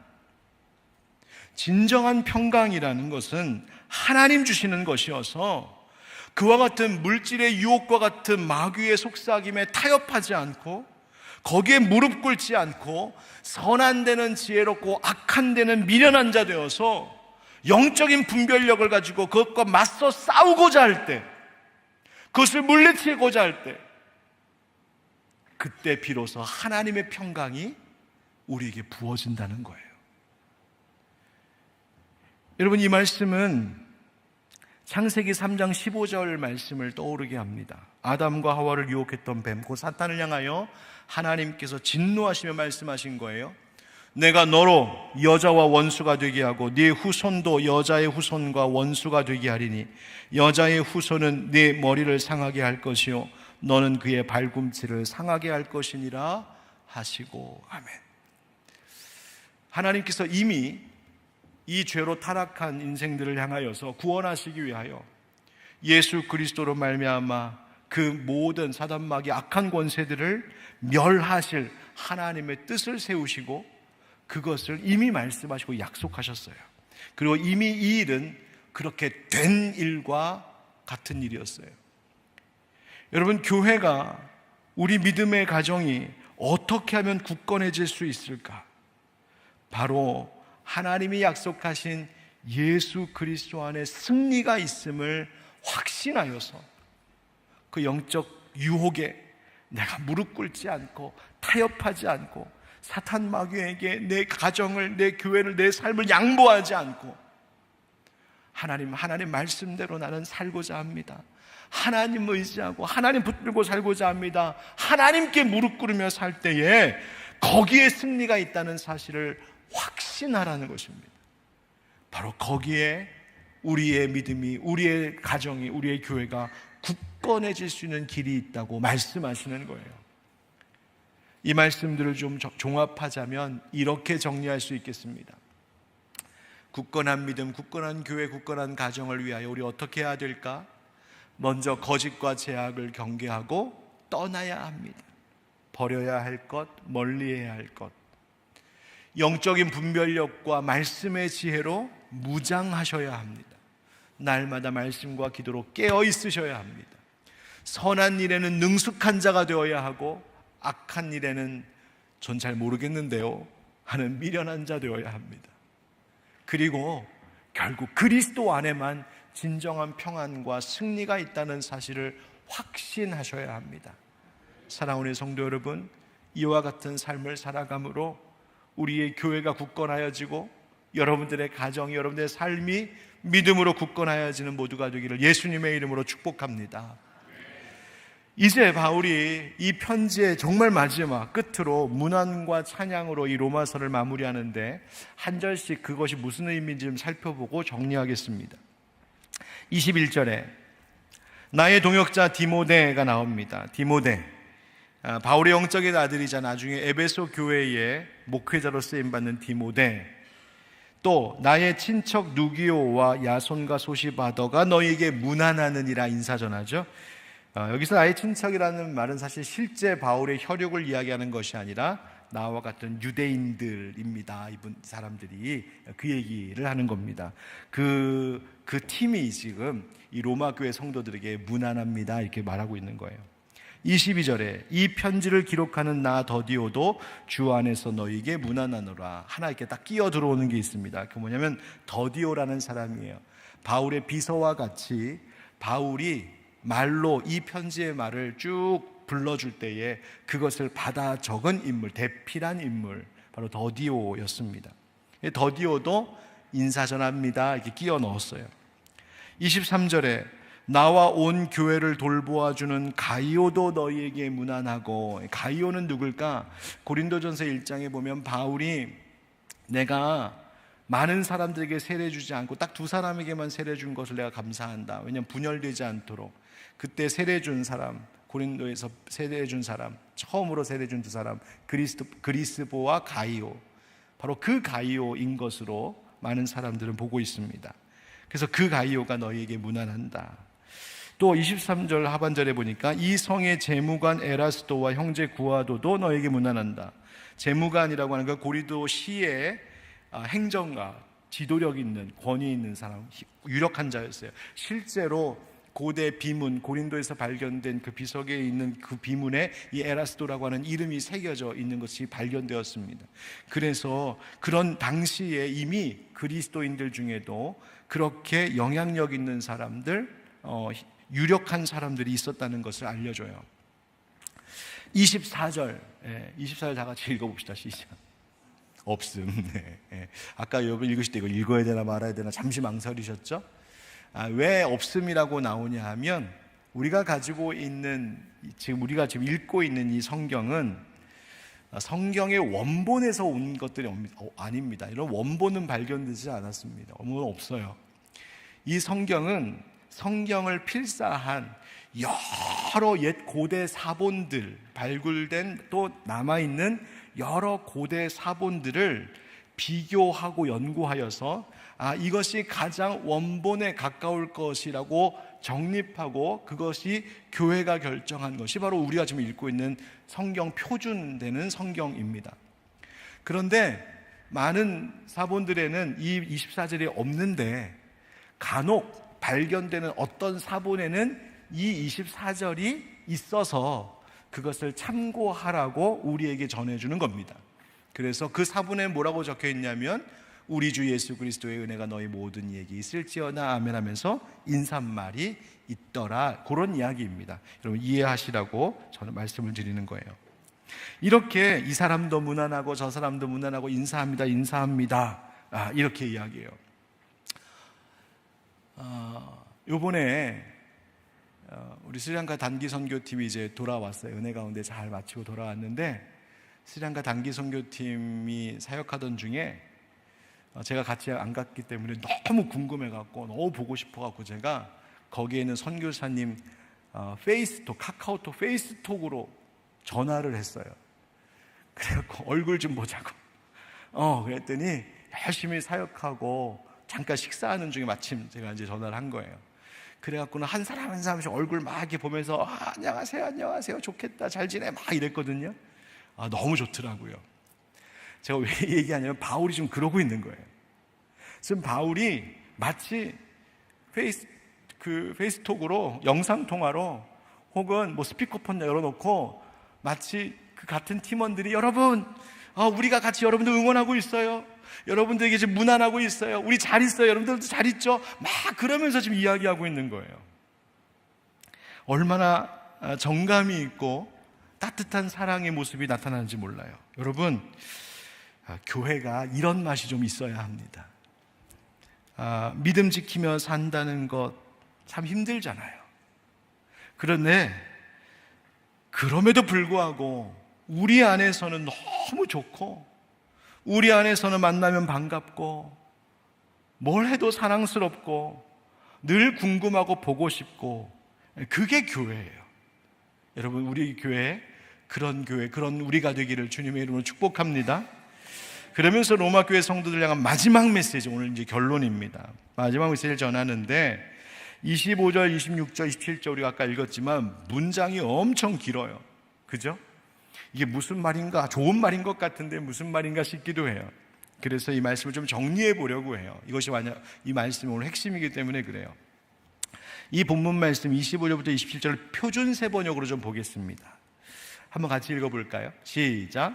진정한 평강이라는 것은 하나님 주시는 것이어서 그와 같은 물질의 유혹과 같은 마귀의 속삭임에 타협하지 않고, 거기에 무릎 꿇지 않고, 선한 데는 지혜롭고 악한 데는 미련한 자 되어서 영적인 분별력을 가지고 그것과 맞서 싸우고자 할 때, 그것을 물리치고자 할 때, 그때 비로소 하나님의 평강이 우리에게 부어진다는 거예요. 여러분, 이 말씀은 창세기 3장 15절 말씀을 떠오르게 합니다. 아담과 하와를 유혹했던 뱀, 그 사탄을 향하여 하나님께서 진노하시며 말씀하신 거예요. 내가 너로 여자와 원수가 되게 하고 네 후손도 여자의 후손과 원수가 되게 하리니 여자의 후손은 네 머리를 상하게 할 것이요 너는 그의 발꿈치를 상하게 할 것이니라 하시고. 아멘. 하나님께서 이미 이 죄로 타락한 인생들을 향하여서 구원하시기 위하여 예수 그리스도로 말미암아 그 모든 사단마귀 악한 권세들을 멸하실 하나님의 뜻을 세우시고 그것을 이미 말씀하시고 약속하셨어요. 그리고 이미 이 일은 그렇게 된 일과 같은 일이었어요. 여러분, 교회가, 우리 믿음의 가정이 어떻게 하면 굳건해질 수 있을까? 바로 하나님이 약속하신 예수 그리스도 안에 승리가 있음을 확신하여서 그 영적 유혹에 내가 무릎 꿇지 않고 타협하지 않고 사탄 마귀에게 내 가정을, 내 교회를, 내 삶을 양보하지 않고 하나님 말씀대로 나는 살고자 합니다. 하나님 의지하고 하나님 붙들고 살고자 합니다. 하나님께 무릎 꿇으며 살 때에 거기에 승리가 있다는 사실을 확신하라는 것입니다. 바로 거기에 우리의 믿음이, 우리의 가정이, 우리의 교회가 굳건해질 수 있는 길이 있다고 말씀하시는 거예요. 이 말씀들을 좀 종합하자면 이렇게 정리할 수 있겠습니다. 굳건한 믿음, 굳건한 교회, 굳건한 가정을 위하여 우리 어떻게 해야 될까? 먼저 거짓과 제약을 경계하고 떠나야 합니다. 버려야 할 것, 멀리해야 할 것. 영적인 분별력과 말씀의 지혜로 무장하셔야 합니다. 날마다 말씀과 기도로 깨어 있으셔야 합니다. 선한 일에는 능숙한 자가 되어야 하고 악한 일에는 전 잘 모르겠는데요 하는 미련한 자 되어야 합니다. 그리고 결국 그리스도 안에만 진정한 평안과 승리가 있다는 사실을 확신하셔야 합니다. 사랑하는 성도 여러분, 이와 같은 삶을 살아감으로 우리의 교회가 굳건하여지고 여러분들의 가정이, 여러분들의 삶이 믿음으로 굳건하여지는 모두가 되기를 예수님의 이름으로 축복합니다. 이제 바울이 이 편지의 정말 마지막 끝으로 문안과 찬양으로 이 로마서를 마무리하는데 한 절씩 그것이 무슨 의미인지 좀 살펴보고 정리하겠습니다. 21절에 나의 동역자 디모데가 나옵니다. 디모데, 바울의 영적인 아들이자 나중에 에베소 교회의 목회자로 쓰임받는 디모데, 또 나의 친척 누기오와 야손과 소시바더가 너희에게 문안하느니라 인사 전하죠. 여기서 나의 친척이라는 말은 사실 실제 바울의 혈육을 이야기하는 것이 아니라 나와 같은 유대인들입니다. 이분 사람들이 그 얘기를 하는 겁니다. 그 팀이 지금 이 로마 교회 성도들에게 문안합니다 이렇게 말하고 있는 거예요. 22절에 이 편지를 기록하는 나 더디오도 주 안에서 너희에게 문안하노라. 하나 이렇게 딱 끼어 들어오는 게 있습니다. 그 뭐냐면 더디오라는 사람이에요. 바울의 비서와 같이 바울이 말로 이 편지의 말을 쭉 불러줄 때에 그것을 받아 적은 인물, 대필한 인물, 바로 더디오였습니다. 더디오도 인사 전합니다 이렇게 끼워 넣었어요. 23절에 나와 온 교회를 돌보아주는 가이오도 너희에게 문안하고. 가이오는 누굴까? 고린도전서 1장에 보면 바울이 내가 많은 사람들에게 세례 주지 않고 딱 두 사람에게만 세례 준 것을 내가 감사한다. 왜냐하면 분열되지 않도록. 그때 세례 준 사람, 고린도에서 세례 준 사람, 처음으로 세례 준 두 사람, 그리스보와 가이오, 바로 그 가이오인 것으로 많은 사람들은 보고 있습니다. 그래서 그 가이오가 너희에게 문안한다. 또 23절 하반절에 보니까 이 성의 재무관 에라스도와 형제 구아도도 너에게 문안한다. 재무관이라고 하는 건 고린도 시의 행정가, 지도력 있는, 권위 있는 사람, 유력한 자였어요. 실제로 고대 비문, 고린도에서 발견된 그 비석에 있는 그 비문에 이 에라스도라고 하는 이름이 새겨져 있는 것이 발견되었습니다. 그래서 그런 당시에 이미 그리스도인들 중에도 그렇게 영향력 있는 사람들, 유력한 사람들이 있었다는 것을 알려줘요. 24절, 24절 다 같이 읽어봅시다. 시작. 없음. 네. 아까 여러분 읽으실 때 이거 읽어야 되나 말아야 되나 잠시 망설이셨죠? 왜 없음이라고 나오냐 하면 우리가 가지고 있는, 우리가 지금 읽고 있는 이 성경은 성경의 원본에서 온 것들이 아닙니다. 이런 원본은 발견되지 않았습니다. 원본은 없어요. 이 성경은 성경을 필사한 여러 옛 고대 사본들, 발굴된 또 남아있는 여러 고대 사본들을 비교하고 연구하여서 이것이 가장 원본에 가까울 것이라고 정립하고 그것이 교회가 결정한 것이 바로 우리가 지금 읽고 있는 성경 표준되는 성경입니다. 그런데 많은 사본들에는 이 24절이 없는데 간혹 발견되는 어떤 사본에는 이 24절이 있어서 그것을 참고하라고 우리에게 전해주는 겁니다. 그래서 그 사본에 뭐라고 적혀 있냐면 우리 주 예수 그리스도의 은혜가 너희 모든 이에게 있을지어다 아멘 하면서 인사말이 있더라, 그런 이야기입니다. 여러분 이해하시라고 저는 말씀을 드리는 거예요. 이렇게 이 사람도 무난하고 저 사람도 무난하고 인사합니다 이렇게 이야기해요. 요번에 우리 스리랑카 단기 선교팀이 이제 돌아왔어요. 은혜 가운데 잘 마치고 돌아왔는데 스리랑카 단기 선교팀이 사역하던 중에 제가 같이 안 갔기 때문에 너무 궁금해갖고 너무 보고 싶어갖고 제가 거기에 있는 선교사님 카카오톡 페이스톡으로 전화를 했어요. 그래갖고 얼굴 좀 보자고 그랬더니 열심히 사역하고 잠깐 식사하는 중에 마침 제가 이제 전화를 한 거예요. 그래갖고는 한 사람 한 사람씩 얼굴 막 이렇게 보면서 안녕하세요 좋겠다 잘 지내 막 이랬거든요. 너무 좋더라고요. 제가 왜 얘기하냐면 바울이 좀 그러고 있는 거예요. 지금 바울이 마치 페이스톡으로 영상통화로 혹은 뭐 스피커폰 열어놓고 마치 그 같은 팀원들이 여러분 우리가 같이 여러분들 응원하고 있어요. 여러분들에게 지금 문안하고 있어요. 우리 잘 있어요. 여러분들도 잘 있죠? 막 그러면서 지금 이야기하고 있는 거예요. 얼마나 정감이 있고 따뜻한 사랑의 모습이 나타나는지 몰라요. 여러분 교회가 이런 맛이 좀 있어야 합니다. 믿음 지키며 산다는 것 참 힘들잖아요. 그런데 그럼에도 불구하고 우리 안에서는 너무 좋고 우리 안에서는 만나면 반갑고 뭘 해도 사랑스럽고 늘 궁금하고 보고 싶고 그게 교회예요. 여러분 우리 교회 그런 우리가 되기를 주님의 이름으로 축복합니다. 그러면서 로마 교회 성도들 향한 마지막 메시지, 오늘 이제 결론입니다. 마지막 메시지를 전하는데 25절, 26절, 27절 우리가 아까 읽었지만 문장이 엄청 길어요. 그죠? 이게 무슨 말인가, 좋은 말인 것 같은데 무슨 말인가 싶기도 해요. 그래서 이 말씀을 좀 정리해 보려고 해요. 이것이 만약 이 말씀이 오늘 핵심이기 때문에 그래요. 이 본문 말씀 25절부터 27절을 표준 세번역으로 좀 보겠습니다. 한번 같이 읽어볼까요? 시작.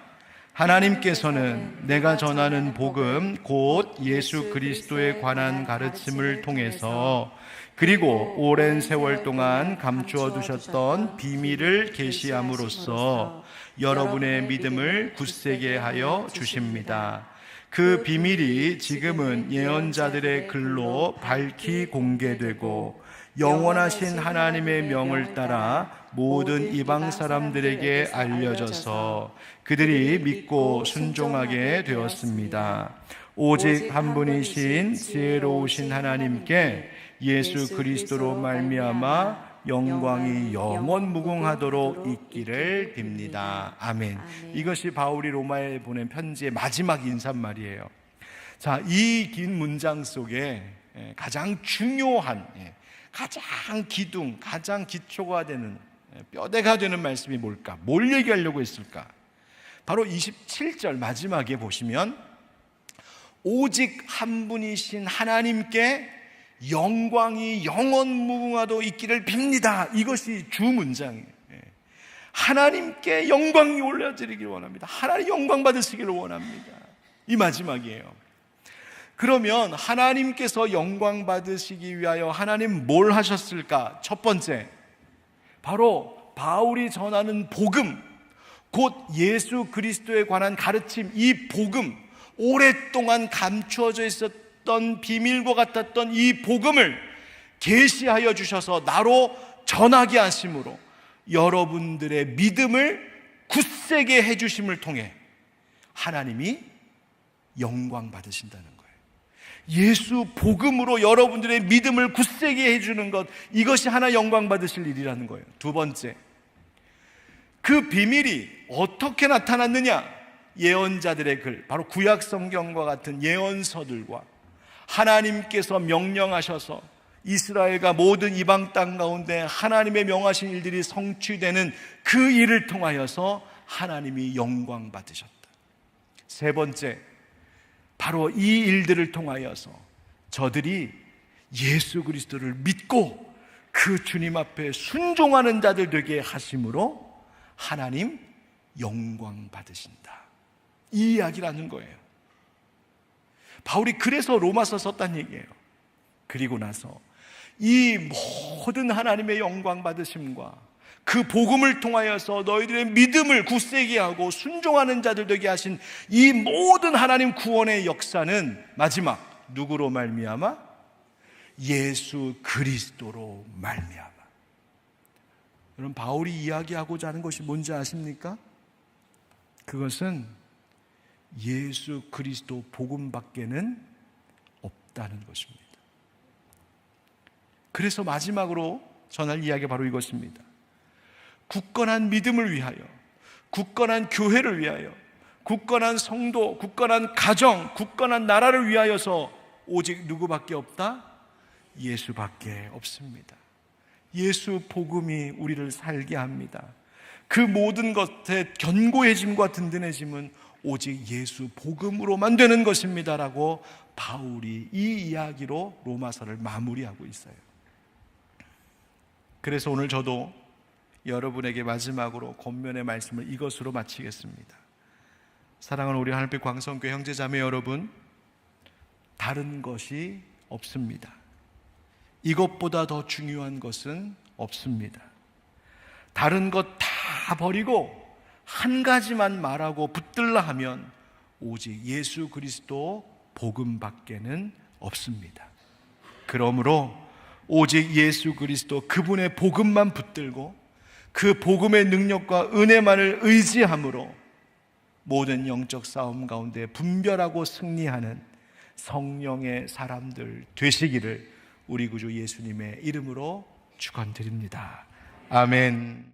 하나님께서는 내가 전하는 복음 곧 예수 그리스도에 관한 가르침을 통해서 그리고 오랜 세월 동안 감추어 두셨던 비밀을 계시함으로써 여러분의 믿음을 굳세게 하여 주십니다. 그 비밀이 지금은 예언자들의 글로 밝히 공개되고 영원하신 하나님의 명을 따라 모든 이방 사람들에게 알려져서 그들이 믿고 순종하게 되었습니다. 오직 한 분이신 지혜로우신 하나님께 예수 그리스도로 말미암아 영광이 영원 무궁하도록 있기를 빕니다. 아멘. 이것이 바울이 로마에 보낸 편지의 마지막 인사말이에요. 자, 이 긴 문장 속에 가장 중요한, 가장 기둥, 가장 기초가 되는, 뼈대가 되는 말씀이 뭘까? 뭘 얘기하려고 했을까? 바로 27절 마지막에 보시면 오직 한 분이신 하나님께 영광이 영원 무궁하도 있기를 빕니다. 이것이 주 문장이에요. 하나님께 영광이 올려드리기를 원합니다. 하나님 영광 받으시기를 원합니다. 이 마지막이에요. 그러면 하나님께서 영광 받으시기 위하여 하나님 뭘 하셨을까? 첫 번째, 바로 바울이 전하는 복음, 곧 예수 그리스도에 관한 가르침, 이 복음, 오랫동안 감추어져 있었던 비밀과 같았던 이 복음을 계시하여 주셔서 나로 전하게 하심으로 여러분들의 믿음을 굳세게 해주심을 통해 하나님이 영광 받으신다는 거예요. 예수 복음으로 여러분들의 믿음을 굳세게 해주는 것, 이것이 하나 영광 받으실 일이라는 거예요. 두 번째, 그 비밀이 어떻게 나타났느냐? 예언자들의 글, 바로 구약 성경과 같은 예언서들과 하나님께서 명령하셔서 이스라엘과 모든 이방 땅 가운데 하나님의 명하신 일들이 성취되는 그 일을 통하여서 하나님이 영광 받으셨다. 세 번째, 바로 이 일들을 통하여서 저들이 예수 그리스도를 믿고 그 주님 앞에 순종하는 자들 되게 하심으로 하나님 영광 받으신다. 이 이야기라는 거예요. 바울이 그래서 로마서 썼다는 얘기예요. 그리고 나서 이 모든 하나님의 영광 받으심과 그 복음을 통하여서 너희들의 믿음을 굳세게 하고 순종하는 자들 되게 하신 이 모든 하나님 구원의 역사는 마지막 누구로 말미암아? 예수 그리스도로 말미암아. 여러분, 바울이 이야기하고자 하는 것이 뭔지 아십니까? 그것은 예수 그리스도 복음밖에는 없다는 것입니다. 그래서 마지막으로 전할 이야기가 바로 이것입니다. 굳건한 믿음을 위하여, 굳건한 교회를 위하여, 굳건한 성도, 굳건한 가정, 굳건한 나라를 위하여서 오직 누구밖에 없다? 예수밖에 없습니다. 예수 복음이 우리를 살게 합니다. 그 모든 것의 견고해짐과 든든해짐은 오직 예수 복음으로만 되는 것입니다라고 바울이 이 이야기로 로마서를 마무리하고 있어요. 그래서 오늘 저도 여러분에게 마지막으로 권면의 말씀을 이것으로 마치겠습니다. 사랑하는 우리 하늘빛 광성교회 형제자매 여러분, 다른 것이 없습니다. 이것보다 더 중요한 것은 없습니다. 다른 것 다 버리고 한 가지만 말하고 붙들라 하면 오직 예수 그리스도 복음밖에는 없습니다. 그러므로 오직 예수 그리스도 그분의 복음만 붙들고 그 복음의 능력과 은혜만을 의지함으로 모든 영적 싸움 가운데 분별하고 승리하는 성령의 사람들 되시기를 우리 구주 예수님의 이름으로 축원드립니다. 아멘.